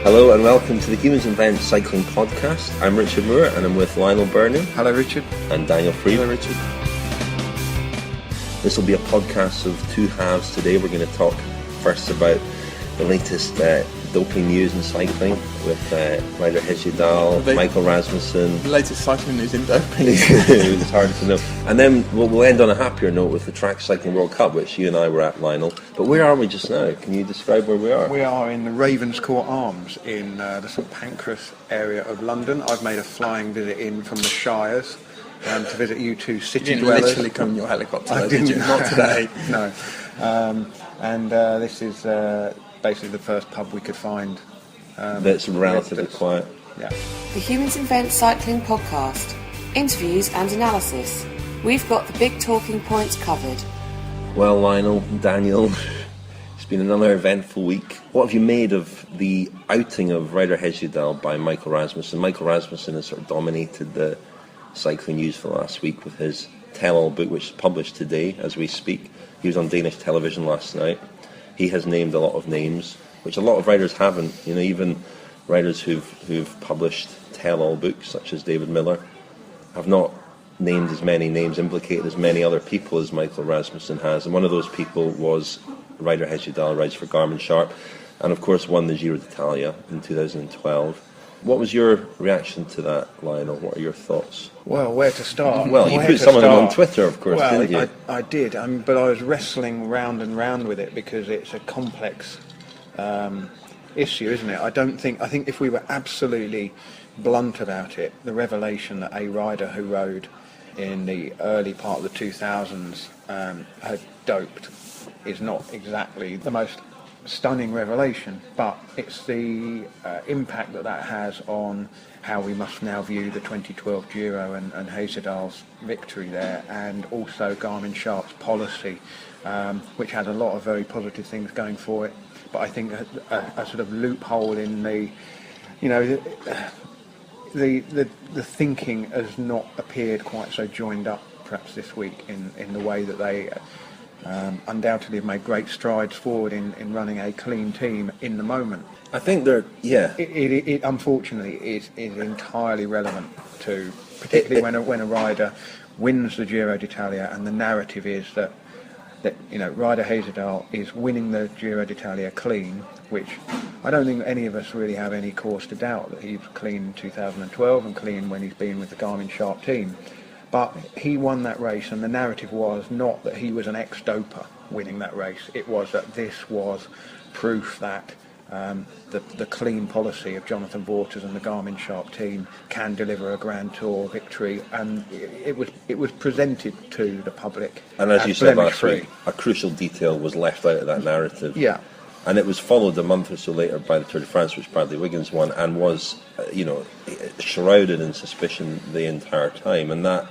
Hello and welcome to the Humans Invent Cycling Podcast. I'm Richard Moore and I'm with Lionel Birnie. Hello Richard. And Daniel Friebe. Hello Richard. This will be a podcast of two halves today. We're going to talk first about the latest doping news in cycling with rider Hesjedal, Michael Rasmussen. The latest cycling news in doping. It was hard to know. And then we'll end on a happier note with the Track Cycling World Cup, which you and I were at, Lionel. But where are we just now? Can you describe where we are? We are in the Ravenscourt Arms in the St Pancras area of London. I've made a flying visit in from the Shires to visit you two city dwellers. You literally come in your helicopter, I did you? Not today. No. This is basically the first pub we could find. That's relatively quiet. Yeah. The Humans Invent Cycling Podcast. Interviews and analysis. We've got the big talking points covered. Well, Lionel, Daniel, it's been another eventful week. What have you made of the outing of rider Hesjedal by Michael Rasmussen? Michael Rasmussen has sort of dominated the cycling news for the last week with his tell-all book, which is published today as we speak. He was on Danish television last night. He has named a lot of names, which a lot of riders haven't. You know, even riders who've published tell-all books, such as David Miller, have not named as many names, implicated as many other people as Michael Rasmussen has. And one of those people was rider Hesjedal, rides for Garmin-Sharp, and of course won the Giro d'Italia in 2012. What was your reaction to that, Lionel? What are your thoughts? Well, where to start? Well, you put some of them on Twitter, of course, didn't you? I did, but I was wrestling round and round with it because it's a complex issue, isn't it? I think if we were absolutely blunt about it, the revelation that a rider who rode in the early part of the 2000s had doped is not exactly the most stunning revelation, but it's the impact that has on how we must now view the 2012 Giro and Hesjedal's victory there, and also Garmin-Sharp's policy, which has a lot of very positive things going for it. But I think a sort of loophole in the, you know, the thinking has not appeared quite so joined up perhaps this week in the way that they undoubtedly have made great strides forward in running a clean team in the moment. I think they're, yeah. It unfortunately is entirely relevant to, particularly when a rider wins the Giro d'Italia, and the narrative is that you know, rider Hesjedal is winning the Giro d'Italia clean, which I don't think any of us really have any cause to doubt that he's clean in 2012 and clean when he's been with the Garmin-Sharp team. But he won that race, and the narrative was not that he was an ex-doper winning that race. It was that this was proof that the clean policy of Jonathan Vaughters and the Garmin-Sharp team can deliver a Grand Tour victory, and it was presented to the public. And as you said last week, a crucial detail was left out of that narrative. Yeah. And it was followed a month or so later by the Tour de France, which Bradley Wiggins won, and was, shrouded in suspicion the entire time. And that,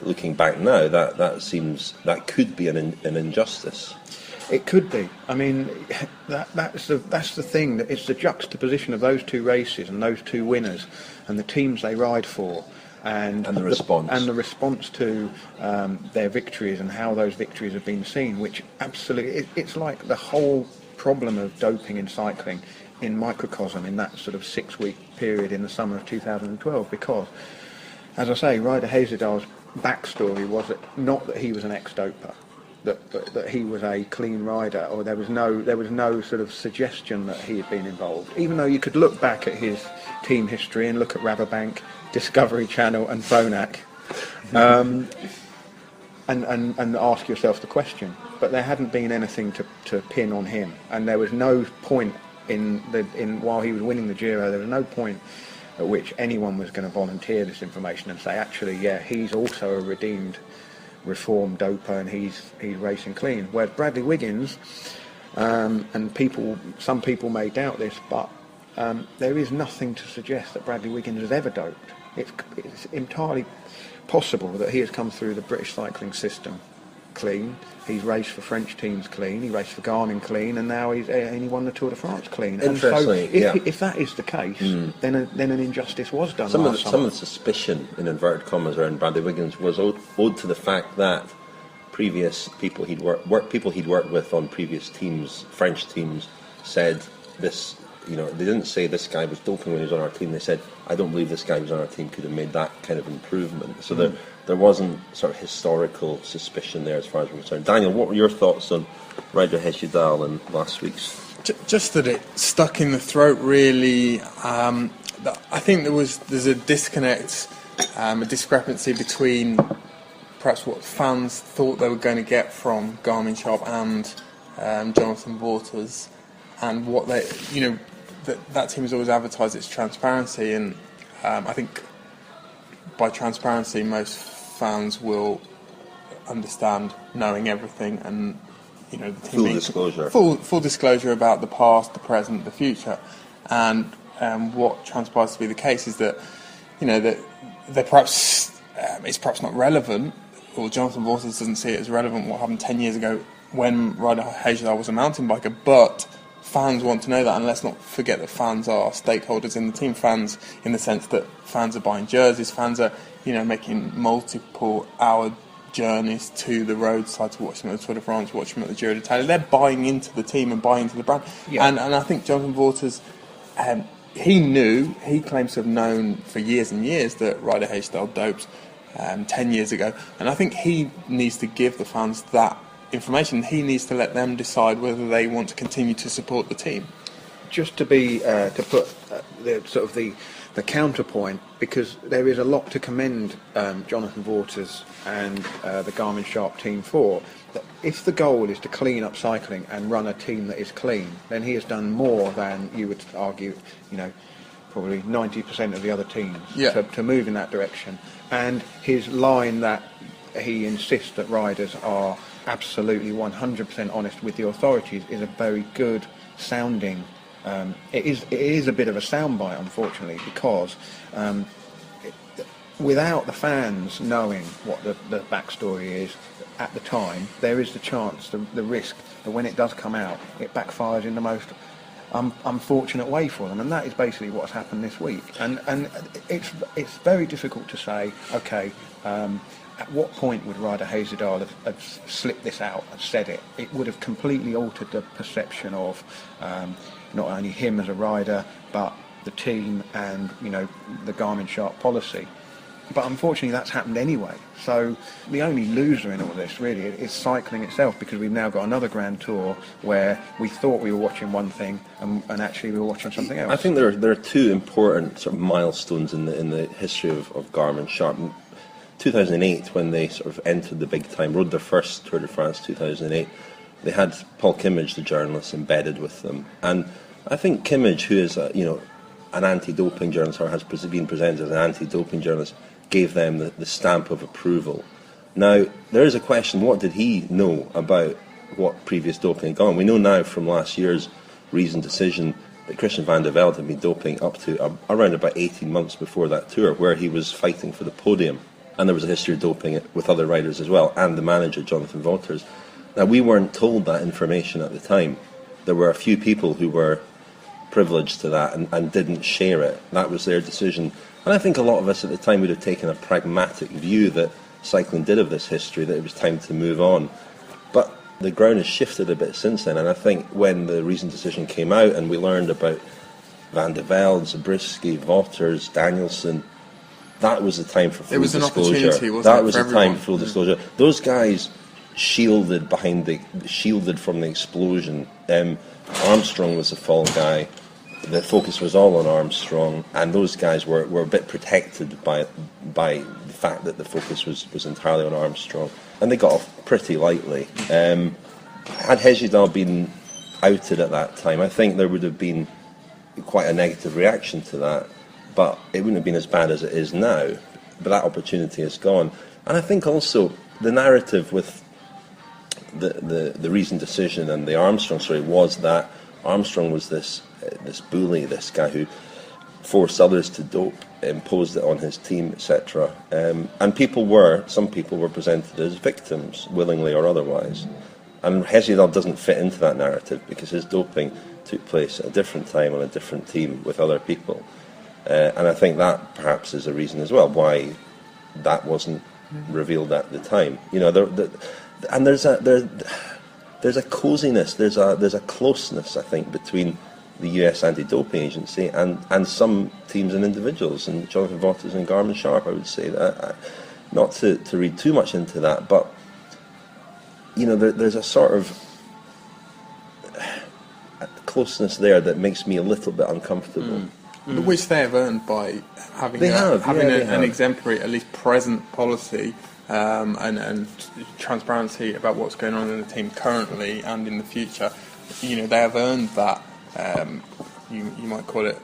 looking back now, that seems that could be an injustice. It could be. I mean, that's the thing. That it's the juxtaposition of those two races and those two winners, and the teams they ride for, and the response to their victories and how those victories have been seen. Which absolutely, it's like the whole problem of doping in cycling in microcosm in that sort of 6-week period in the summer of 2012. Because, as I say, rider Hesjedal's backstory was not that he was an ex-doper. That he was a clean rider, or there was no sort of suggestion that he had been involved. Even though you could look back at his team history and look at Rabobank, Discovery Channel, and Phonak, and ask yourself the question. But there hadn't been anything to pin on him, and there was no point while he was winning the Giro. There was no point at which anyone was going to volunteer this information and say, actually, yeah, he's also a reformed doper, and he's racing clean. Whereas Bradley Wiggins, and some people may doubt this, but there is nothing to suggest that Bradley Wiggins has ever doped. It's entirely possible that he has come through the British cycling system clean. He's raced for French teams clean. He raced for Garmin clean, and now he won the Tour de France clean. Interesting. And so, if that is the case, then an injustice was done. Some of the suspicion, in inverted commas, around Bradley Wiggins was owed to the fact that previous people he'd worked with on previous teams, French teams, said this they didn't say this guy was doping when he was on our team. They said, I don't believe this guy who was on our team could have made that kind of improvement. So there wasn't sort of historical suspicion there as far as we're concerned. Daniel, what were your thoughts on Ryder Hesjedal and last week's? Just that it stuck in the throat, really. I think there's a disconnect, a discrepancy between perhaps what fans thought they were going to get from Garmin-Sharp and Jonathan Waters, and what they, that team has always advertised its transparency, and I think by transparency most fans will understand knowing everything, and the team full disclosure about the past, the present, the future, and what transpires to be the case is that that they're perhaps it's perhaps not relevant, or Jonathan Waters doesn't see it as relevant what happened 10 years ago when Ryder Hesjedal was a mountain biker, but fans want to know that, and let's not forget that fans are stakeholders in the team. Fans, in the sense that fans are buying jerseys, fans are making multiple hour journeys to the roadside to watch them at the Tour de France, watch them at the Giro d'Italia. They're buying into the team and buying into the brand. Yeah. And I think Jonathan Waters, he claims to have known for years and years that Ryder Hesjedal doped 10 years ago, and I think he needs to give the fans that information. He needs to let them decide whether they want to continue to support the team. Just to be to put the counterpoint, because there is a lot to commend Jonathan Waters and the Garmin-Sharp team for. That if the goal is to clean up cycling and run a team that is clean, then he has done more than you would argue, probably 90% of the other teams to move in that direction. And his line that he insists that riders are absolutely 100% honest with the authorities is a very good sounding. It is a bit of a soundbite, unfortunately, because without the fans knowing what the backstory is at the time, there is the chance, the risk that when it does come out, it backfires in the most unfortunate way for them, and that is basically what's happened this week. And it's very difficult to say, okay, at what point would Ryder Hesjedal have slipped this out and said it? It would have completely altered the perception of not only him as a rider, but the team and the Garmin-Sharp policy. But unfortunately that's happened anyway. So the only loser in all this really is cycling itself, because we've now got another Grand Tour where we thought we were watching one thing and actually we were watching something else. I think there are two important sort of milestones in the history of Garmin-Sharp. 2008, when they sort of entered the big time, rode their first Tour de France 2008, they had Paul Kimmage, the journalist, embedded with them. And I think Kimmage, who is an anti-doping journalist, or has been presented as an anti-doping journalist, gave them the stamp of approval. Now, there is a question, what did he know about what previous doping had gone? We know now from last year's reasoned decision that Christian van der Velde had been doping up to around about 18 months before that tour, where he was fighting for the podium. And there was a history of doping with other riders as well, and the manager, Jonathan Waters. Now, we weren't told that information at the time. There were a few people who were privileged to that and didn't share it. That was their decision. And I think a lot of us at the time would have taken a pragmatic view that cycling did have this history, that it was time to move on. But the ground has shifted a bit since then, and I think when the reasoned decision came out and we learned about Van der Velde, Zabriskie, Waters, Danielson, that was the time for full disclosure. It was an opportunity, wasn't it? That was the time for full disclosure. Those guys shielded from the explosion. Armstrong was the fall guy. The focus was all on Armstrong, and those guys were a bit protected by the fact that the focus was entirely on Armstrong, and they got off pretty lightly. Had Hesjedal been outed at that time, I think there would have been quite a negative reaction to that, but it wouldn't have been as bad as it is now. But that opportunity is gone, and I think also the narrative with the reasoned decision and the Armstrong story was that Armstrong was this bully, this guy who forced others to dope, imposed it on his team, etc. And some people were presented as victims, willingly or otherwise. And Hesjedal doesn't fit into that narrative because his doping took place at a different time on a different team with other people. And I think that perhaps is a reason as well why that wasn't revealed at the time. And there's a coziness, there's a closeness, I think, between the US Anti-Doping Agency and some teams and individuals, and Jonathan Vaughters and Garmin-Sharp, I would say. Not to read too much into that, but there's a sort of closeness there that makes me a little bit uncomfortable. Which they have earned by having an exemplary, at least present policy and transparency about what's going on in the team currently and in the future. They have earned that. You might call it,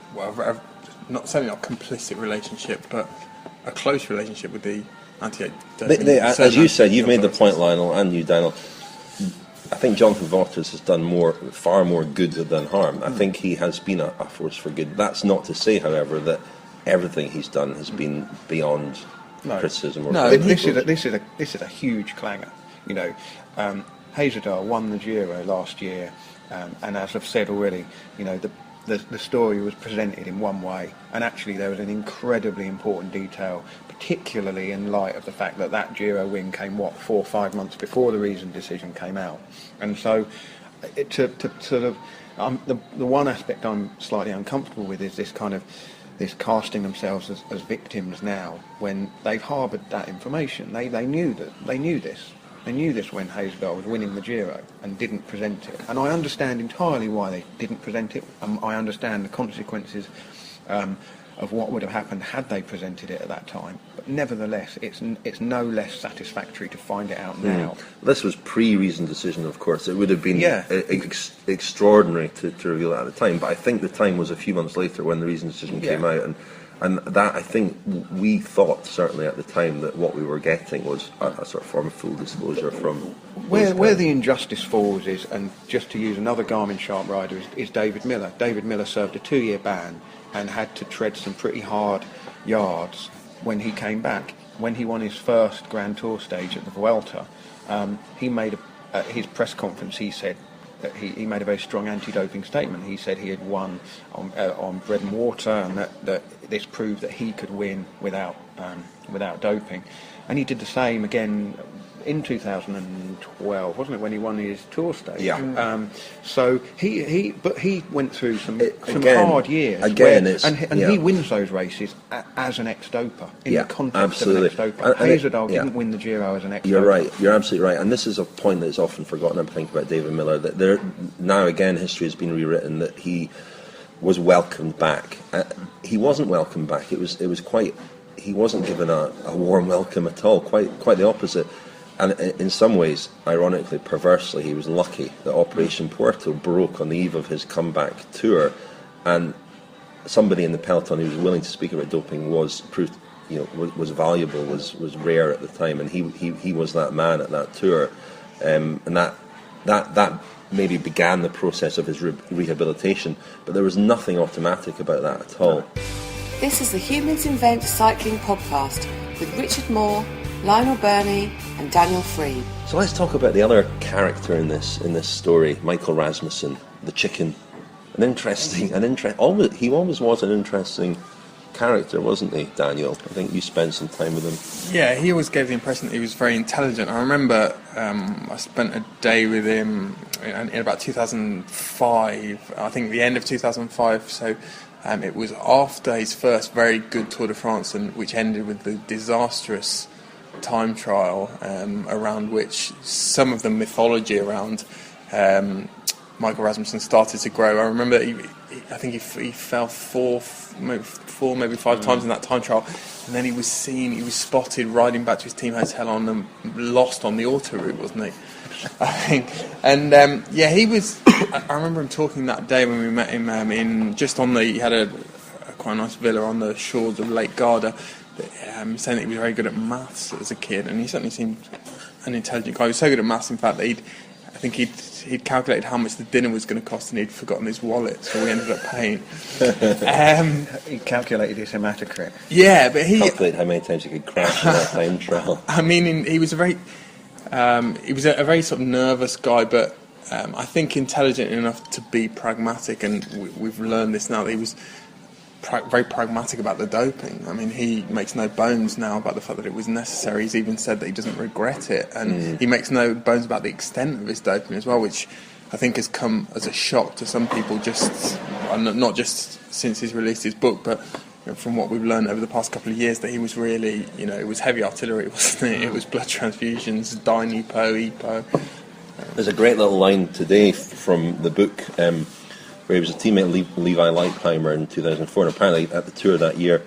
certainly not complicit relationship, but a close relationship with the anti-doping. As you said, you've made the point, Lionel, and you, Daniel. I think Jonathan Vaughters has done far more good than harm. I think he has been a force for good. That's not to say, however, that everything he's done has been beyond criticism. This is a huge clanger. Hesjedal won the Giro last year, and as I've said already, the story was presented in one way, and actually there was an incredibly important detail, particularly in light of the fact that Giro win came 4 or 5 months before the reasoned decision came out. And so the one aspect I'm slightly uncomfortable with is this casting themselves as victims now, when they've harboured that information. They knew this. They knew this when Hesjedal was winning the Giro and didn't present it. And I understand entirely why they didn't present it. I understand the consequences of what would have happened had they presented it at that time. But nevertheless, it's no less satisfactory to find it out now. This was pre-reasoned decision, of course. It would have been extraordinary to reveal it at the time. But I think the time was a few months later when the reasoned decision came out. And that, I think, we thought, certainly at the time, that what we were getting was a sort of form of full disclosure from... Where the injustice falls is, and just to use another Garmin-Sharp rider, is David Miller. David Miller served a 2-year ban and had to tread some pretty hard yards when he came back. When he won his first Grand Tour stage at the Vuelta, he made at his press conference, he said, that he made a very strong anti-doping statement. He said he had won on bread and water, and that this proved that he could win without doping. And he did the same again in 2012, wasn't it, when he won his tour stage? Yeah. So he went through some hard years. He wins those races as an ex-doper in the context of an ex-doper. Hesjedal didn't win the Giro as an ex-doper. You're right. You're absolutely right. And this is a point that is often forgotten. I'm thinking about David Miller. That now again history has been rewritten. That he was welcomed back. He wasn't welcomed back. It was quite. He wasn't given a warm welcome at all. Quite the opposite. And in some ways, ironically, perversely, he was lucky that Operation Puerto broke on the eve of his comeback tour, and somebody in the peloton who was willing to speak about doping was valuable, was rare at the time, and he was that man at that tour, and that maybe began the process of his rehabilitation. But there was nothing automatic about that at all. This is the Humans Invent Cycling podcast with Richard Moore, Lionel Birnie and Daniel Friebe. So let's talk about the other character in this story, Michael Rasmussen, the chicken. He always was an interesting character, wasn't he, Daniel? I think you spent some time with him. Yeah, he always gave the impression that he was very intelligent. I remember I spent a day with him in about 2005, I think the end of 2005, so it was after his first very good Tour de France, which ended with the disastrous time trial, around which some of the mythology around Michael Rasmussen started to grow. I remember I think he fell four, maybe five times in that time trial, and then he was spotted riding back to his team hotel on them, lost on the auto route, wasn't he? I think, and he was. I remember him talking that day when we met him he had a quite a nice villa on the shores of Lake Garda. Saying that he was very good at maths as a kid, and he certainly seemed an intelligent guy. He was so good at maths, in fact, that he'd calculated how much the dinner was going to cost, and he'd forgotten his wallet, so we ended up paying. He calculated his hematocrit. Yeah, but he calculated how many times he could crash in that time trial. I mean, he was a very sort of nervous guy, but I think intelligent enough to be pragmatic, and we've learned this now that he was very pragmatic about the doping. I mean, he makes no bones now about the fact that it was necessary. He's even said that he doesn't regret it, and he makes no bones about the extent of his doping as well, which I think has come as a shock to some people, not just since he's released his book, but from what we've learned over the past couple of years, that he was really, it was heavy artillery, wasn't it? It was blood transfusions, EPO. There's a great little line today from the book where he was a teammate of Levi Leipheimer in 2004, and apparently at the tour that year,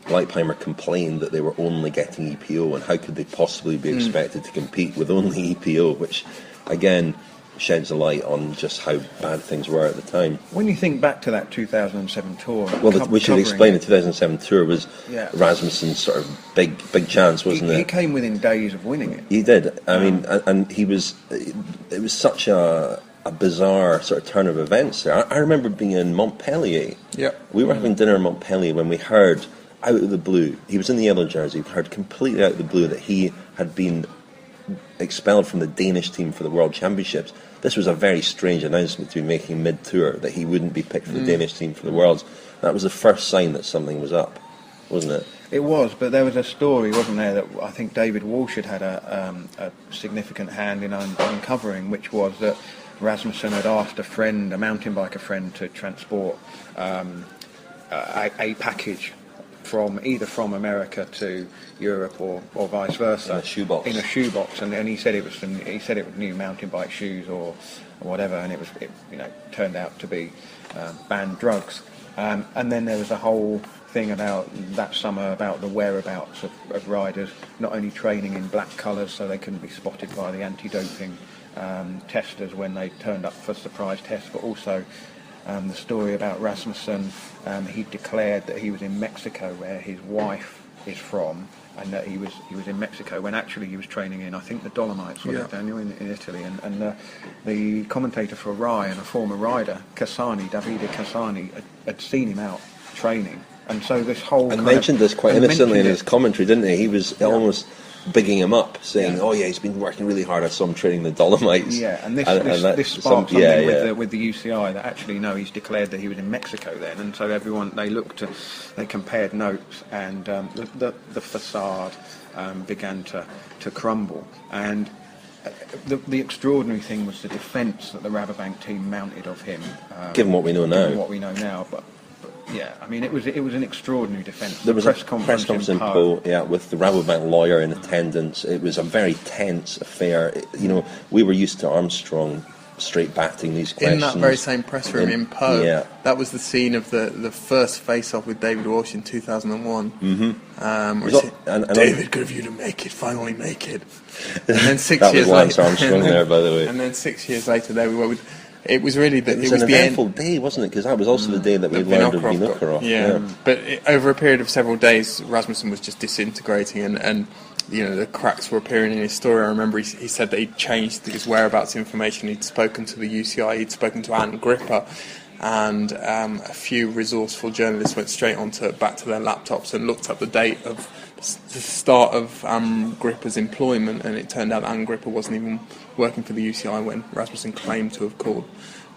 Leipheimer complained that they were only getting EPO, and how could they possibly be expected to compete with only EPO, which, again, sheds a light on just how bad things were at the time. When you think back to that 2007 tour... Well, we should explain the 2007 tour was Rasmussen's sort of big chance, wasn't it? He came within days of winning it. He did. I mean, and he was... It was such a bizarre sort of turn of events there. I remember being in Montpellier. Yeah. We were having dinner in Montpellier when we heard, out of the blue, he was in the yellow jersey, we heard completely out of the blue that he had been expelled from the Danish team for the World Championships. This was a very strange announcement to be making mid-tour, that he wouldn't be picked for the Danish team for the Worlds. That was the first sign that something was up, wasn't it? It was, but there was a story, wasn't there, that I think David Walsh had a significant hand in uncovering, which was that Rasmussen had asked a mountain biker friend, to transport a package either from America to Europe or vice versa, in a shoebox, and he said it was new mountain bike shoes or whatever, and it turned out to be banned drugs, and then there was a whole thing about that summer about the whereabouts of riders not only training in black colours so they couldn't be spotted by the anti-doping testers when they turned up for surprise tests, but also the story about Rasmussen. He declared that he was in Mexico, where his wife is from, and that he was in Mexico when actually he was training in, I think, the Dolomites, wasn't it, Daniel, in Italy. And the commentator for Rai and a former rider, Davide Cassani, had seen him out training. And so this whole... And mentioned this quite innocently in his commentary, didn't he? He was almost bigging him up, saying, "Oh yeah, he's been working really hard. I saw him training the Dolomites." Yeah, and this sparked something with the UCI that actually no, he's declared that he was in Mexico then, and so they compared notes, and the facade began to crumble, and the extraordinary thing was the defence that the Rabobank team mounted of him. Given what we know now, but. Yeah, I mean, it was an extraordinary defence. There was a press conference in Pau, with the Rabobank lawyer in attendance. It was a very tense affair. We were used to Armstrong straight batting these questions. In that very same press room in Pau, that was the scene of the first face-off with David Walsh in 2001. Mm-hmm. David, good of you to finally make it. And then 6 that years was Lance later, Armstrong there, by the way. And then 6 years later, there we were with... It was really it was an eventful day, wasn't it? Because that was also the day that we learned of Vinokurov. Yeah, but over a period of several days, Rasmussen was just disintegrating, and the cracks were appearing in his story. I remember he said that he'd changed his whereabouts information. He'd spoken to the UCI, he'd spoken to Anne Gripper, and a few resourceful journalists went straight back to their laptops and looked up the date of the start of Gripper's employment, and it turned out that Anne Gripper wasn't even working for the UCI when Rasmussen claimed to have called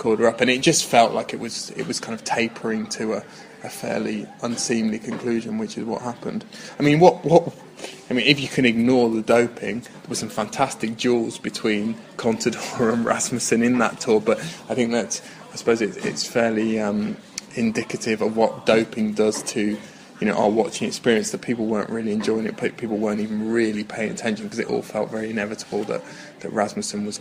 her up, and it just felt like it was kind of tapering to a fairly unseemly conclusion, which is what happened. I mean, if you can ignore the doping, there were some fantastic duels between Contador and Rasmussen in that tour, but I think I suppose it's fairly indicative of what doping does to our watching experience, that people weren't really enjoying it. People weren't even really paying attention because it all felt very inevitable that Rasmussen was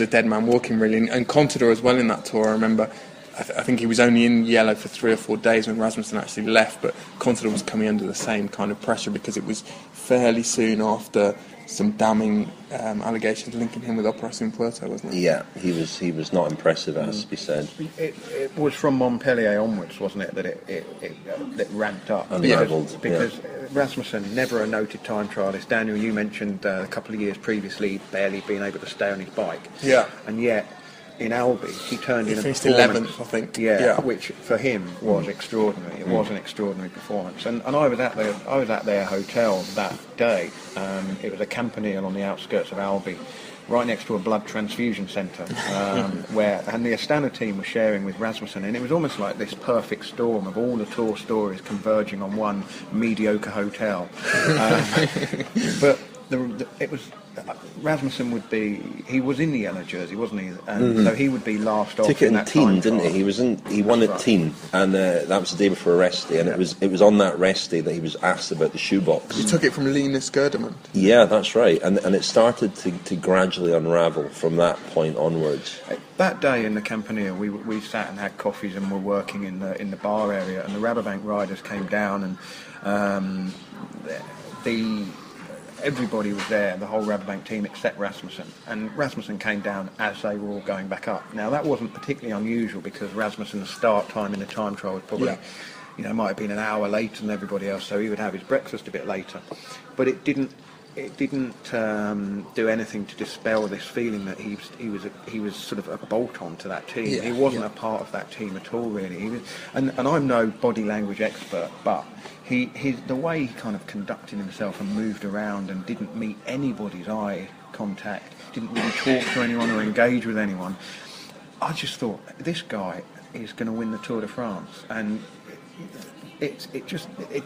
a dead man walking, really. And Contador as well in that tour. I remember, I think he was only in yellow for 3 or 4 days when Rasmussen actually left, but Contador was coming under the same kind of pressure because it was fairly soon after some damning allegations linking him with Operation Puerto, wasn't it? Yeah, he was not impressive, as has to be said. It was from Montpellier onwards, wasn't it, that it ramped up? Unraveled. Because Rasmussen, never a noted time trialist. Daniel, you mentioned a couple of years previously barely being able to stay on his bike. Yeah. And yet, in Albi, he turned in a finished performance, 11th, I think. Yeah, which for him was extraordinary. It was an extraordinary performance, and I was at their hotel that day. It was a campanile on the outskirts of Albi, right next to a blood transfusion centre, and the Astana team was sharing with Rasmussen, and it was almost like this perfect storm of all the tour stories converging on one mediocre hotel. But it was Rasmussen would be. He was in the yellow jersey, wasn't he? And so he would be last off. Took it in in that teen, time didn't he? trial. He won That's at right. teen, and that was the day before rest day, and it was on that rest day that he was asked about the shoebox. You took it from Linus Gerdemund. Yeah, that's right, and it started to gradually unravel from that point onwards. That day in the Campania, we sat and had coffees and were working in the bar area, and the Rabobank riders came down, and everybody was there, the whole Rabobank team except Rasmussen, and Rasmussen came down as they were all going back up. Now that wasn't particularly unusual because Rasmussen's start time in the time trial was probably, might have been an hour later than everybody else, so he would have his breakfast a bit later. But it didn't do anything to dispel this feeling that he was sort of a bolt-on to that team. He wasn't a part of that team at all, really. He was, and I'm no body language expert, but the way he kind of conducted himself and moved around and didn't meet anybody's eye contact, didn't really talk to anyone or engage with anyone, I just thought, this guy is going to win the Tour de France. And it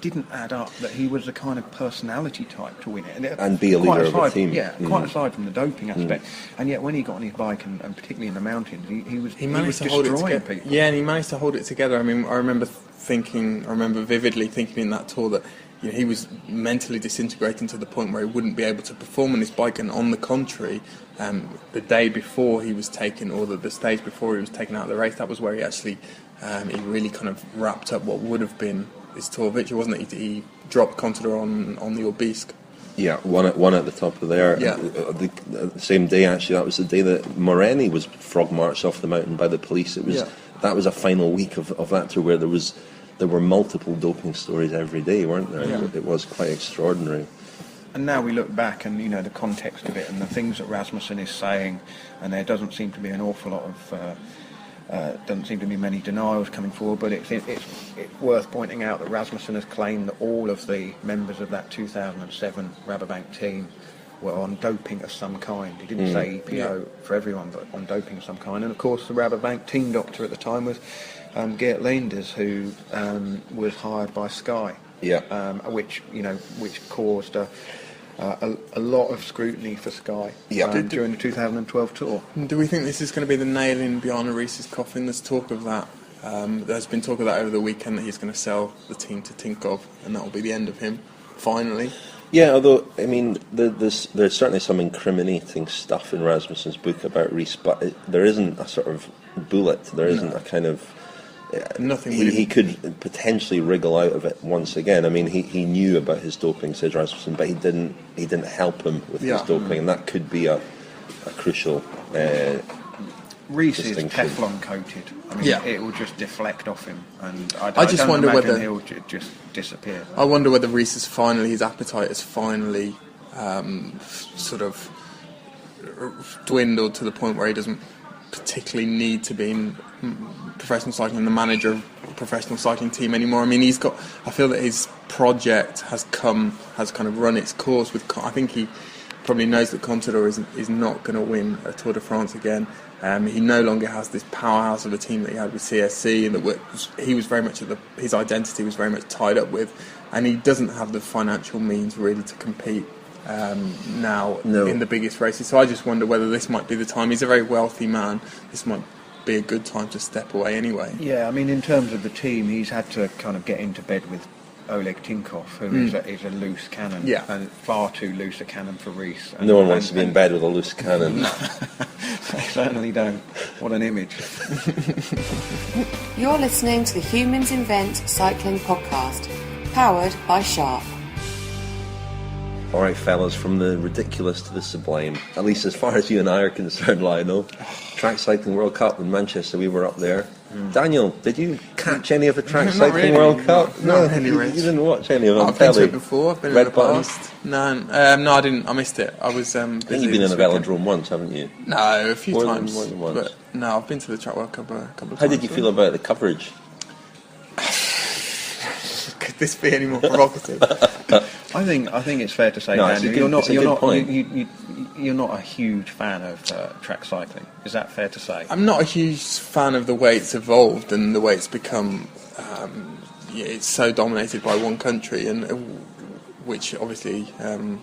didn't add up that he was the kind of personality type to win it. And be a leader of a team. Yeah, quite aside from the doping aspect. And yet when he got on his bike, and particularly in the mountains, he was destroying people. Yeah, and he managed to hold it together. I mean, I remember vividly thinking in that tour that he was mentally disintegrating to the point where he wouldn't be able to perform on his bike, and on the contrary, the day before he was taken, or the stage before he was taken out of the race, that was where he actually he really kind of wrapped up what would have been his tour victory, wasn't it? He dropped Contador on the Aubisque. Yeah, one at the top of there. Yeah. The same day, actually, that was the day that Moreni was frog marched off the mountain by the police. That was a final week of that tour where there were multiple doping stories every day, weren't there? Yeah. It was quite extraordinary. And now we look back and the context of it and the things that Rasmussen is saying, and there doesn't seem to be an awful lot of doesn't seem to be many denials coming forward, but it's worth pointing out that Rasmussen has claimed that all of the members of that 2007 Rabobank team were on doping of some kind. He didn't say EPO for everyone, but on doping of some kind. And of course the Rabobank team doctor at the time was Geert Leenders, who was hired by Sky. Which caused a lot of scrutiny for Sky during the 2012 tour. Do we think this is going to be the nail in Bjarne Riis's coffin? There's talk of that. There's been talk of that over the weekend, that he's going to sell the team to Tinkoff, and that will be the end of him, finally. Yeah, although, I mean, there's certainly some incriminating stuff in Rasmussen's book about Riis, but there isn't a sort of bullet. There isn't a kind of... Nothing. He could potentially wriggle out of it once again. I mean, he knew about his doping, says Rasmussen, but he didn't help him with his doping, and that could be a crucial Riis is Teflon coated. I mean, it will just deflect off him, and I just don't wonder imagine whether he'll just disappear. I wonder whether his appetite has finally sort of dwindled to the point where he doesn't particularly need to be in professional cycling, the manager of a professional cycling team anymore. I mean, I feel that his project has kind of run its course with. I think he probably knows that Contador is not going to win a Tour de France again. He no longer has this powerhouse of a team that he had with CSC, and that he was very much his identity was very much tied up with, and he doesn't have the financial means really to compete now in the biggest races. So I just wonder whether this might be the time. He's a very wealthy man. This might be a good time to step away anyway. Yeah, I mean, in terms of the team, he's had to kind of get into bed with Oleg Tinkoff, who is a loose cannon, and far too loose a cannon for Riis. No one wants to be in bed with a loose cannon. No, they certainly don't. What an image. You're listening to the Humans Invent Cycling podcast, powered by Sharp. All right, fellas, from the ridiculous to the sublime, at least as far as you and I are concerned, Lionel. Track Cycling World Cup in Manchester, we were up there. Daniel, did you catch any of the Track Cycling World Cup? No, you didn't watch any of them. I've been to it before. I've been Red in the past. No, I didn't. I missed it. I was busy. I think you've been in a velodrome once, haven't you? No, a few More times. than once. But no, I've been to the Track World Cup a couple of times. How did you feel about the coverage? Could this be any more provocative? I think it's fair to say, Daniel, you're not a huge fan of track cycling. Is that fair to say? I'm not a huge fan of the way it's evolved and the way it's become. It's so dominated by one country, and which obviously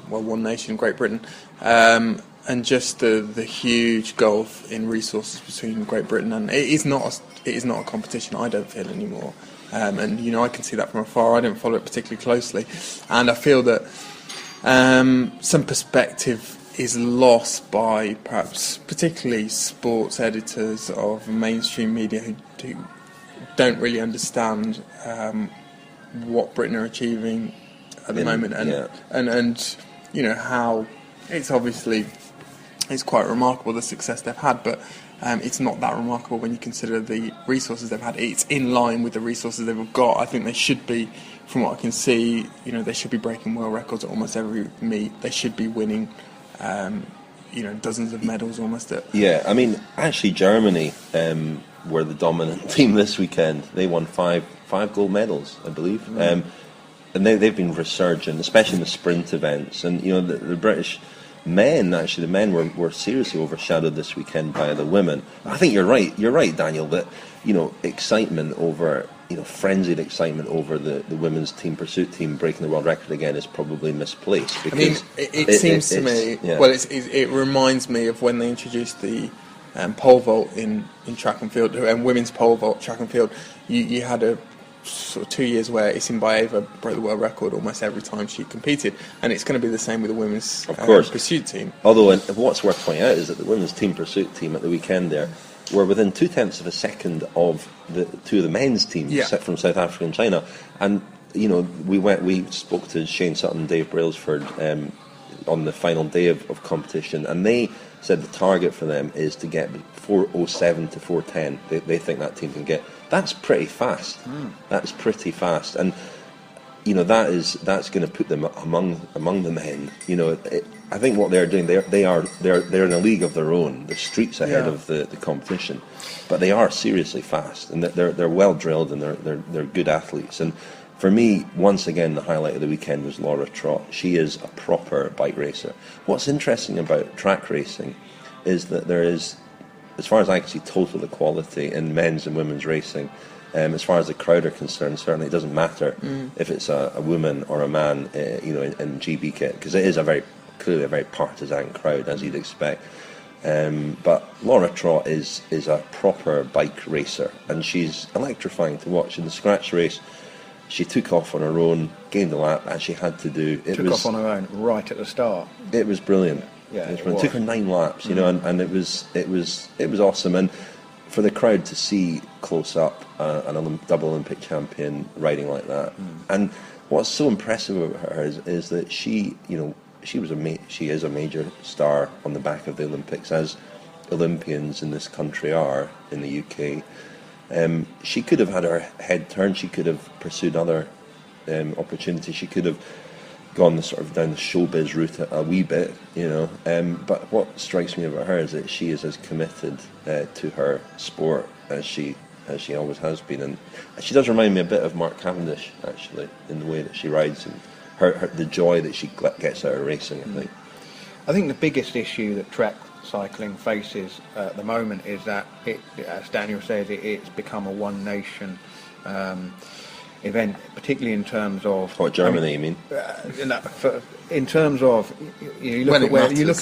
one nation, Great Britain, and just the huge gulf in resources between Great Britain, and it is not a competition, I don't feel, anymore. And I can see that from afar. I don't follow it particularly closely, and I feel that some perspective is lost by perhaps particularly sports editors of mainstream media who don't really understand what Britain are achieving at the moment, and how it's quite remarkable the success they've had, but it's not that remarkable when you consider the resources they've had. It's in line with the resources they've got. I think they should be, from what I can see, they should be breaking world records at almost every meet. They should be winning dozens of medals almost at... Yeah, I mean, actually Germany were the dominant team this weekend. They won five gold medals, I believe. And they've been resurgent, especially in the sprint events. And, the British men, actually, the men were seriously overshadowed this weekend by the women. I think you're right, Daniel, that, excitement over... frenzied excitement over the women's team pursuit team breaking the world record again is probably misplaced. Because it seems to me. Yeah. Well, it reminds me of when they introduced the pole vault in track and field, and women's pole vault track and field. You had a sort of 2 years where Isinbayeva broke the world record almost every time she competed, and it's going to be the same with the women's pursuit team. Although, what's worth pointing out is that the women's team pursuit team at the weekend there were within 0.2 of a second of the two of the men's teams from South Africa and China. And we spoke to Shane Sutton and Dave Brailsford on the final day of competition, and they said the target for them is to get 4:07 to 4:10. They think that team can get. That's pretty fast. That's pretty fast, and that's going to put them among the men. I think what they're doing, they're in a league of their own. They're streets ahead of the competition, but they are seriously fast, and they're well drilled, and they're good athletes. And for me, once again, the highlight of the weekend was Laura Trott. She is a proper bike racer. What's interesting about track racing is that there is, as far as I can see, total equality in men's and women's racing. As far as the crowd are concerned, certainly it doesn't matter if it's a woman or a man, in GB kit, because it is clearly a very partisan crowd, as you'd expect. But Laura Trott is a proper bike racer, and she's electrifying to watch. In the scratch race, she took off on her own, gained the lap, as she had to do. Took off on her own right at the start. It was brilliant. Yeah, it took her 9 laps, and it was awesome. And for the crowd to see close up an double Olympic champion riding like that, and what's so impressive about her is that she is a major star on the back of the Olympics, as Olympians in this country are in the UK. She could have had her head turned. She could have pursued other opportunities. She could have gone down the showbiz route a wee bit, But what strikes me about her is that she is as committed to her sport as she always has been, and she does remind me a bit of Mark Cavendish, actually, in the way that she rides and the joy that she gets out of racing. I think the biggest issue that track cycling faces at the moment is that as Daniel says, it's become a one nation event, particularly in terms of Germany. You mean? In terms of you look at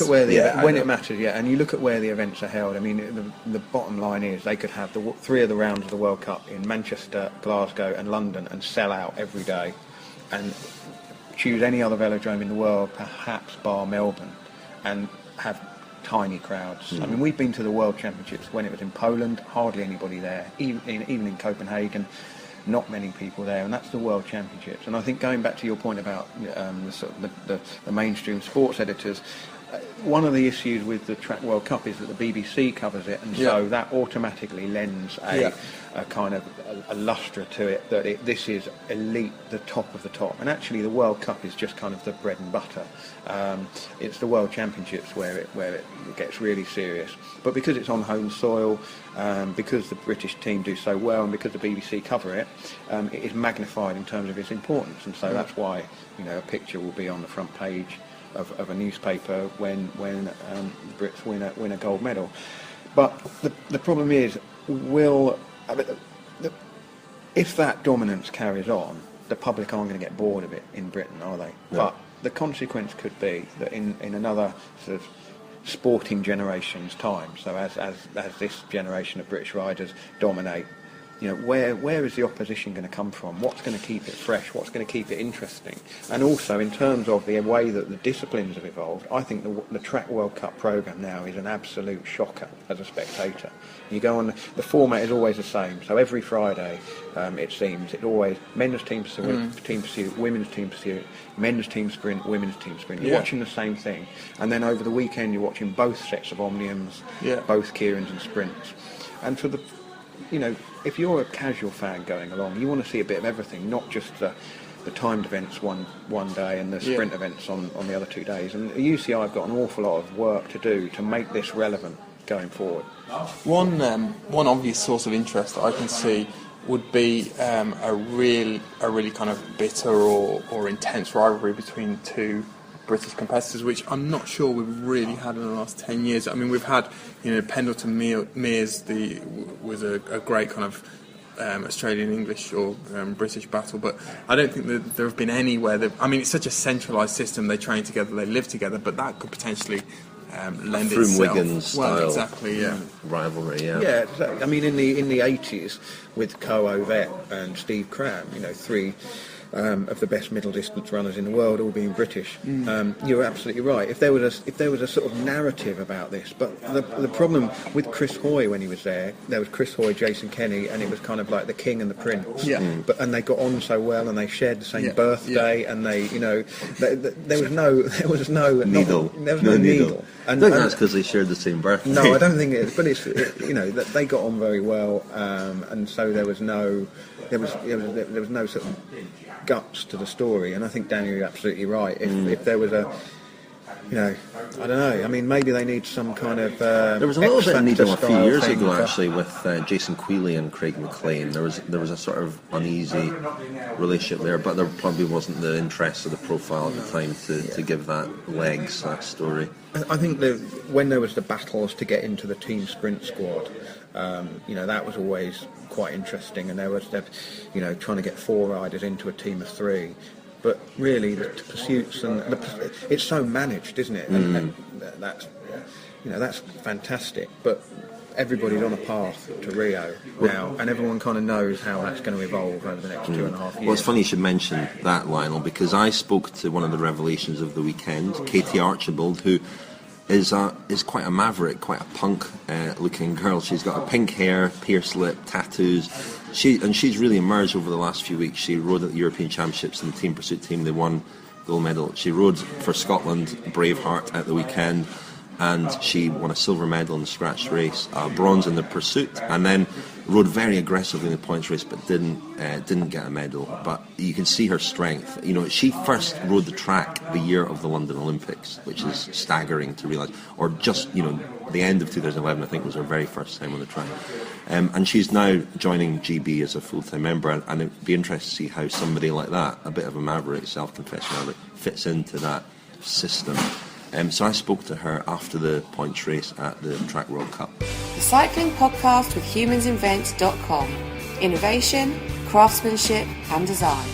where when it matters, and you look at where the events are held. I mean, the bottom line is they could have 3 of the rounds of the World Cup in Manchester, Glasgow, and London, and sell out every day, and choose any other velodrome in the world, perhaps bar Melbourne, and have tiny crowds. I mean, we've been to the World Championships when it was in Poland, hardly anybody there. Even in Copenhagen, not many people there, and that's the World Championships. And I think, going back to your point about the mainstream sports editors, one of the issues with the Track World Cup is that the BBC covers it, and so that automatically lends a kind of a lustre to it, that this is elite, the top of the top. And actually the World Cup is just kind of the bread and butter. It's the World Championships where it gets really serious. But because it's on home soil, because the British team do so well, and because the BBC cover it, it is magnified in terms of its importance. And so that's why a picture will be on the front page of a newspaper when the Brits win a gold medal. But the problem is, if that dominance carries on, the public aren't going to get bored of it in Britain, are they? No. But the consequence could be that in another sort of sporting generation's time, so as this generation of British riders dominate, where is the opposition going to come from? What's going to keep it fresh? What's going to keep it interesting? And also, in terms of the way that the disciplines have evolved, I think the Track World Cup programme now is an absolute shocker as a spectator. You go on, the format is always the same. So every Friday, it seems, it's always men's team pursuit, women's team pursuit, men's team sprint, women's team sprint. You're watching the same thing. And then over the weekend, you're watching both sets of Omniums, both Kierans and sprints. And for the if you're a casual fan going along, you want to see a bit of everything, not just the timed events one day and the sprint events on the other 2 days. And the UCI have got an awful lot of work to do to make this relevant going forward. One obvious source of interest that I can see would be a really kind of bitter or intense rivalry between two British competitors, which I'm not sure we've really had in the last 10 years. I mean, we've had, Pendleton Mears was a great kind of Australian English or British battle, but I don't think that there have been anywhere that, I mean, it's such a centralised system, they train together, they live together, but that could potentially lend itself. Wiggins style exactly, rivalry, Yeah, exactly. I mean, in the 80s with Co Ovett and Steve Cram, three of the best middle distance runners in the world, all being British. You're absolutely right. If there was a sort of narrative about this, but the problem with Chris Hoy when he was there was Chris Hoy, Jason Kenny, and it was kind of like the king and the prince. And they got on so well, and they shared the same birthday, and they, there was no needle. I think that's because they shared the same birthday. No, I don't think it is. But that they got on very well, and so there was no sort of guts to the story. And I think Daniel, you're absolutely right. If there was a I don't know. I mean, maybe they need some kind of. There was a little bit of needle a few years ago, actually, with Jason Quealy and Craig McLean. There was a sort of uneasy relationship there, but there probably wasn't the interest of the profile at the time to give that legs, that story. I think that when there was the battles to get into the team sprint squad, that was always quite interesting, and there was trying to get 4 riders into a team of 3. But really, the pursuits it's so managed, isn't it? And that's fantastic. But everybody's on a path to Rio now, and everyone kind of knows how that's going to evolve over the next 2.5 years. Well, it's funny you should mention that, Lionel, because I spoke to one of the revelations of the weekend, Katie Archibald, who is quite a maverick, quite a punk looking girl. She's got a pink hair, pierced lip, tattoos. She's really emerged over the last few weeks. She rode at the European Championships in the team pursuit team. They won gold medal. She rode for Scotland, Braveheart, at the weekend, and she won a silver medal in the scratch race, bronze in the pursuit, and then rode very aggressively in the points race, but didn't get a medal. But you can see her strength. She first rode the track the year of the London Olympics, which is staggering to realise. Or just, the end of 2011, I think, was her very first time on the track. And she's now joining GB as a full-time member, and it'd be interesting to see how somebody like that, a bit of a maverick, self-confessed maverick, fits into that system. So I spoke to her after the points race at the Track World Cup. The Cycling Podcast with humansinvent.com. Innovation, craftsmanship and design.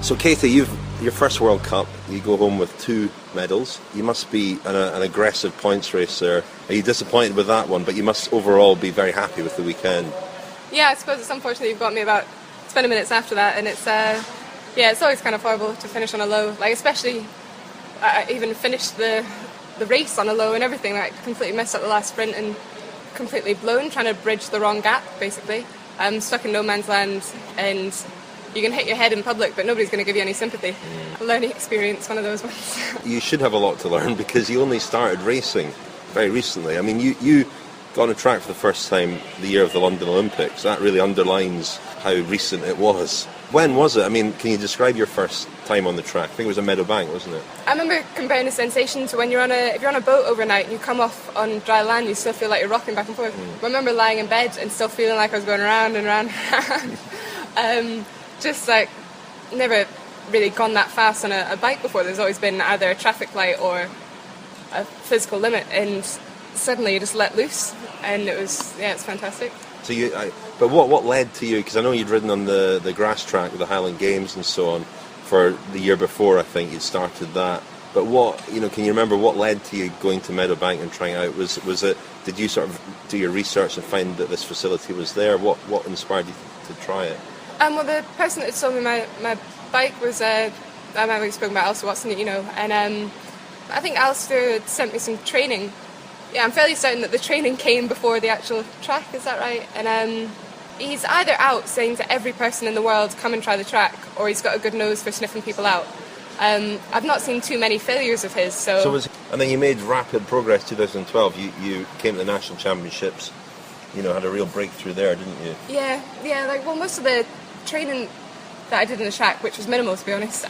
So Katie, your first World Cup, you go home with 2 medals. You must be an aggressive points racer. Are you disappointed with that one? But you must overall be very happy with the weekend. Yeah, I suppose it's unfortunate you've got me about 20 minutes after that, and it's always kind of horrible to finish on a low, like especially I even finished the race on a low and everything. I completely messed up the last sprint and completely blown, trying to bridge the wrong gap, basically. I'm stuck in no man's land, and you can hit your head in public, but nobody's going to give you any sympathy. A learning experience, one of those ones. You should have a lot to learn, because you only started racing very recently. I mean, you got on a track for the first time the year of the London Olympics. That really underlines how recent it was. When was it? I mean, can you describe your first time on the track? I think it was a Meadowbank, wasn't it? I remember comparing the sensation to when if you're on a boat overnight and you come off on dry land, you still feel like you're rocking back and forth. I remember lying in bed and still feeling like I was going around and around and around. Just like never really gone that fast on a bike before. There's always been either a traffic light or a physical limit, and suddenly you just let loose, and it's fantastic. So but what led to you? Because I know you'd ridden on the grass track with the Highland Games and so on for the year before. I think you'd started that. But can you remember what led to you going to Meadowbank and trying it out? Was it? Did you sort of do your research and find that this facility was there? What inspired you to try it? Well, the person that sold me my bike was I might have spoken about Alistair Watson, and I think Alistair had sent me some training. Yeah, I'm fairly certain that the training came before the actual track, is that right? And he's either out saying to every person in the world, come and try the track, or he's got a good nose for sniffing people out. I've not seen too many failures of his, and then you made rapid progress 2012. You came to the National Championships, had a real breakthrough there, didn't you? Yeah, most of the training that I did in the track, which was minimal to be honest,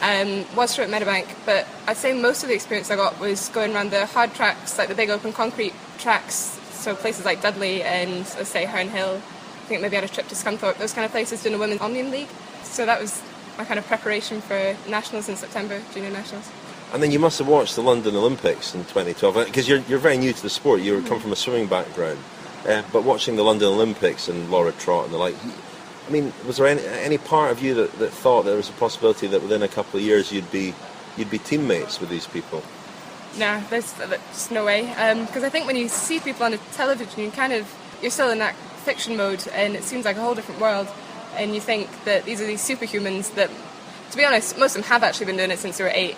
was through at Meadowbank, but I'd say most of the experience I got was going around the hard tracks, like the big open concrete tracks, so places like Dudley and, let's say, Herne Hill. I think maybe I had a trip to Scunthorpe, those kind of places, doing the Women's Omnium League. So that was my kind of preparation for Nationals in September, Junior Nationals. And then you must have watched the London Olympics in 2012, because you're very new to the sport, you come from a swimming background, but watching the London Olympics and Laura Trott and the like, I mean, was there any part of you that thought there was a possibility that within a couple of years you'd be teammates with these people? Nah, there's no way. Because I think when you see people on the television, you're still in that fiction mode, and it seems like a whole different world. And you think that these are these superhumans that, to be honest, most of them have actually been doing it since they were 8.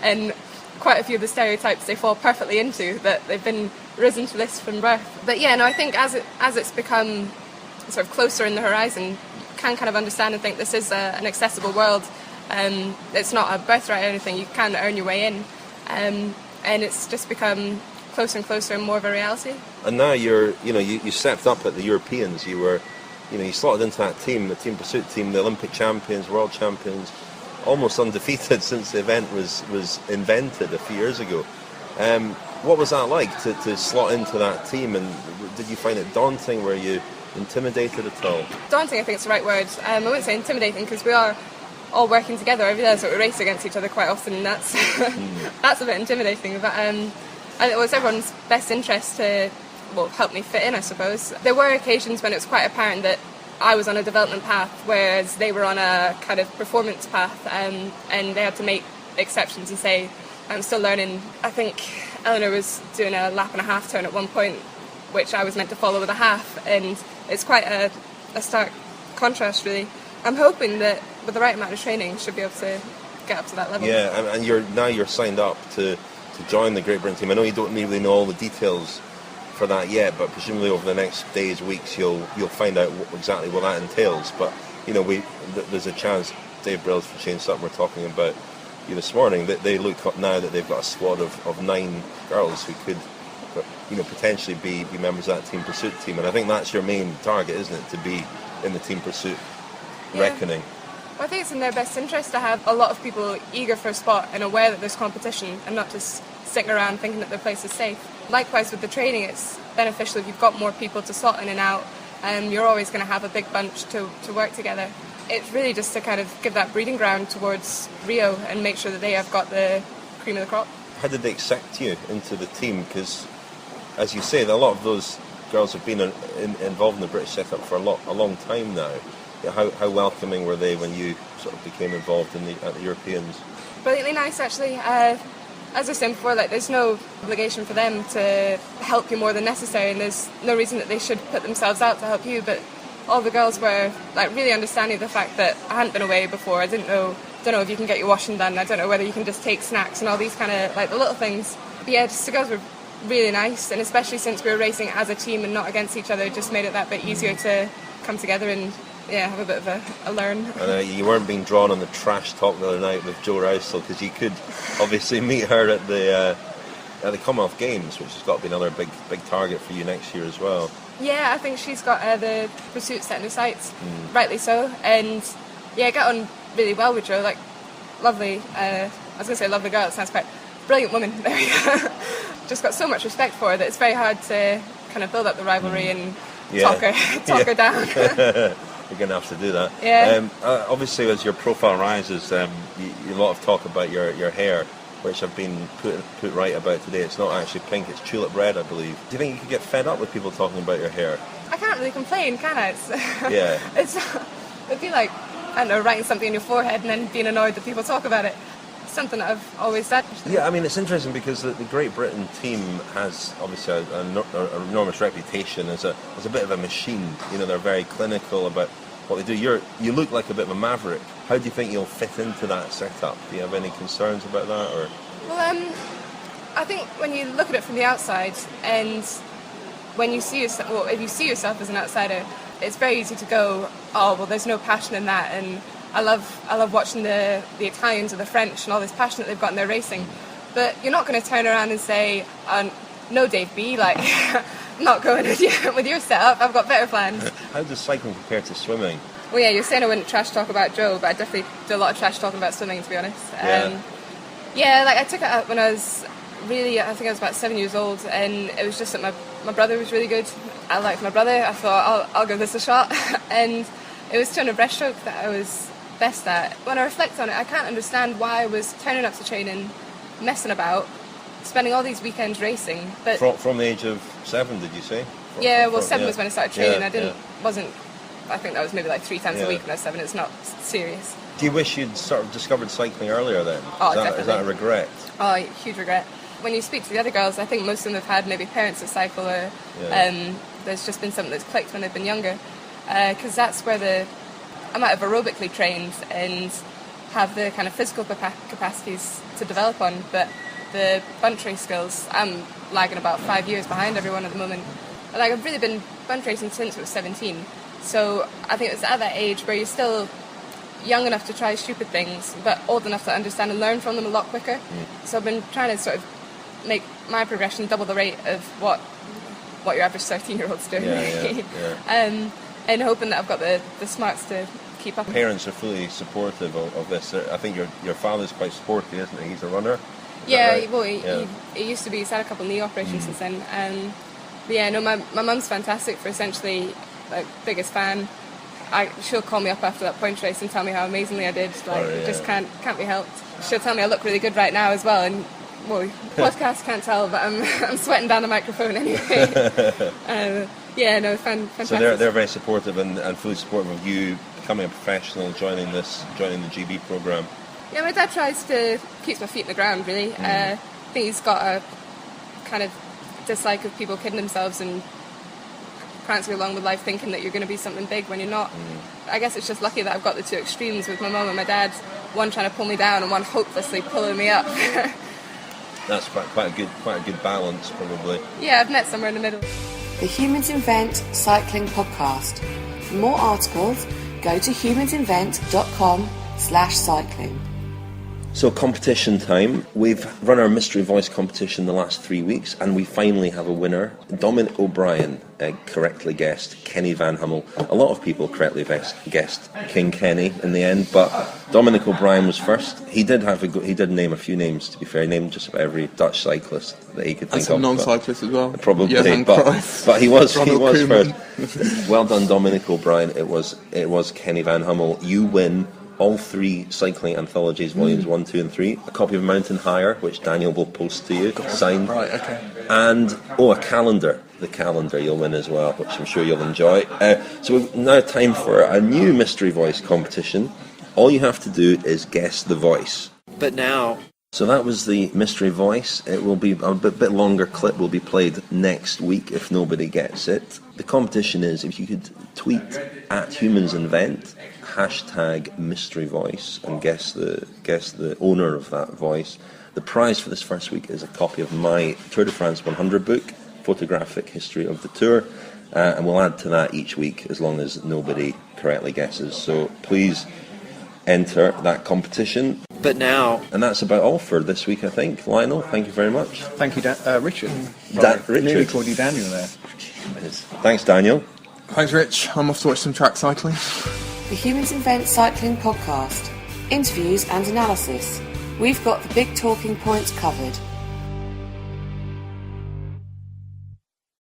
And quite a few of the stereotypes they fall perfectly into, that they've been risen to this from birth. But yeah, no, I think as it's become sort of closer in the horizon, you can kind of understand and think this is an accessible world. It's not a birthright or anything, you can earn your way in. And it's just become closer and closer and more of a reality. And now you stepped up at the Europeans, you slotted into that team, the team pursuit team, the Olympic champions, world champions, almost undefeated since the event was invented a few years ago. What was that like to slot into that team, and did you find it daunting? Were you intimidated at all? Daunting, I think it's the right word. I wouldn't say intimidating, because we are all working together every day, so we race against each other quite often, and that's that's a bit intimidating. But it was everyone's best interest to help me fit in, I suppose. There were occasions when it was quite apparent that I was on a development path, whereas they were on a kind of performance path, and they had to make exceptions and say, I'm still learning. I think Eleanor was doing a lap and a half turn at one point, which I was meant to follow with a half, and it's quite a stark contrast, really. I'm hoping that with the right amount of training, should be able to get up to that level. Yeah, and you're signed up to join the Great Britain team. I know you don't really know all the details for that yet, but presumably over the next days, weeks, you'll find out exactly what that entails. But there's a chance. Dave Brills for Shane Sutton were talking about you this morning, that they look up now that they've got a squad of 9 girls who could potentially be members of that team pursuit team, and I think that's your main target, isn't it, to be in the team pursuit reckoning? Well, I think it's in their best interest to have a lot of people eager for a spot and aware that there's competition, and not just sitting around thinking that their place is safe. Likewise with the training, it's beneficial if you've got more people to slot in and out, and you're always going to have a big bunch to work together. It's really just to kind of give that breeding ground towards Rio and make sure that they have got the cream of the crop. How did they accept you into the team? Because, as you say, a lot of those girls have been involved in the British setup for a long time now. How welcoming were they when you sort of became involved at the Europeans? Brilliantly nice, actually. As I said before, there's no obligation for them to help you more than necessary, and there's no reason that they should put themselves out to help you. But all the girls were really understanding of the fact that I hadn't been away before. I don't know if you can get your washing done. I don't know whether you can just take snacks and all these kind of the little things. But yeah, the girls were really nice, and especially since we were racing as a team and not against each other, it just made it that bit easier to come together and have a bit of a learn. And you weren't being drawn on the trash talk the other night with Jo Rousel, because you could obviously meet her at the Commonwealth Games, which has got to be another big target for you next year as well. Yeah, I think she's got the pursuit set in her sights, rightly so, and I got on really well with Jo. Lovely. I was going to say lovely girl. It sounds quite brilliant woman. There we go. Just got so much respect for her that it's very hard to kind of build up the rivalry and talk her down. You're going to have to do that. Yeah. Obviously, as your profile rises, a lot of talk about your hair, which I've been put right about today. It's not actually pink, it's tulip red, I believe. Do you think you could get fed up with people talking about your hair? I can't really complain, can I? Yeah. It'd be like, I don't know, writing something on your forehead and then being annoyed that people talk about it. It's something that I've always done. Yeah, I mean, it's interesting because the Great Britain team has obviously an enormous reputation as a bit of a machine. You know, they're very clinical about what they do. You look like a bit of a maverick. How do you think you'll fit into that setup? Do you have any concerns about that? Or? Well, I think when you look at it from the outside, and when you see yourself, well, if you see yourself as an outsider, it's very easy to go, oh, well, there's no passion in that, and I love watching the Italians or the French and all this passion that they've got in their racing. But you're not going to turn around and say, no, Dave B, like, not going with your setup, I've got better plans. How does cycling compare to swimming? Well, yeah, you're saying I wouldn't trash talk about Joe, but I definitely do a lot of trash talking about swimming, to be honest. Yeah, like I took it up when I was really, I think I was about 7 years old, and it was just that my brother was really good. I liked my brother. I thought I'll give this a shot, and it was 200 breaststroke that I was best at. When I reflect on it, I can't understand why I was turning up to training, messing about, spending all these weekends racing. But from the age of 7, did you say? Seven was when I started training. I think that was maybe like 3 times a week when I was 7. It's not serious. Do you wish you'd sort of discovered cycling earlier then? Definitely. Is that a regret? Oh, huge regret. When you speak to the other girls, I think most of them have had maybe parents that cycle, or there's just been something that's clicked when they've been younger. Because that's where I might have aerobically trained and have the kind of physical capacities to develop on, but the bunch race skills, I'm lagging about 5 years behind everyone at the moment. Like, I've really been bunch racing since I was 17. So I think it was at that age where you're still young enough to try stupid things, but old enough to understand and learn from them a lot quicker. So I've been trying to sort of make my progression double the rate of what your average 13-year-old's doing. And hoping that I've got the smarts to keep up. Parents are fully supportive of this. I think your father's quite sporty, isn't he? He's a runner. Right? Well, he used to be. He's had a couple of knee operations since then. My mum's fantastic for essentially, like, biggest fan. She'll call me up after that points race and tell me how amazingly I did. It just can't be helped. She'll tell me I look really good right now as well, and podcast can't tell, but I'm sweating down the microphone anyway. Fantastic. So they're very supportive and fully supportive of you becoming a professional, joining the GB program. Yeah, my dad tries to keep my feet in the ground, really. I think he's got a kind of dislike of people kidding themselves and prancing along with life thinking that you're going to be something big when you're not. I guess it's just lucky that I've got the two extremes with my mum and my dad, one trying to pull me down and one hopelessly pulling me up. That's quite a good balance, probably. Yeah, I've met somewhere in the middle. The Humans Invent Cycling Podcast. For more articles, go to humansinvent.com/cycling. So competition time. We've run our Mystery Voice competition the last 3 weeks, and we finally have a winner. Dominic O'Brien correctly guessed Kenny Van Hummel. A lot of people correctly guessed King Kenny in the end, but Dominic O'Brien was first. He did name a few names, to be fair. He named just about every Dutch cyclist that he could think of. And some non-cyclists as well. Probably, but he was first. Well done, Dominic O'Brien. It was Kenny Van Hummel. You win all 3 cycling anthologies, volumes 1, 2 and 3, a copy of Mountain Higher, which Daniel will post to you, signed, right, okay, and a calendar. The calendar you'll win as well, which I'm sure you'll enjoy. So we've now time for a new Mystery Voice competition. All you have to do is guess the voice. But now... So that was the Mystery Voice. It will be a bit longer clip will be played next week if nobody gets it. The competition is if you could tweet at HumansInvent, hashtag Mystery Voice, and guess the owner of that voice. The prize for this first week is a copy of my Tour de France 100 book, photographic history of the Tour, and we'll add to that each week as long as nobody correctly guesses. So please enter that competition. But now... And that's about all for this week, I think. Lionel, thank you very much. Thank you, Richard. Richard. Nearly called you Daniel there. Thanks, Daniel. Thanks, Rich. I'm off to watch some track cycling. The Humans Invent Cycling Podcast. Interviews and analysis. We've got the big talking points covered.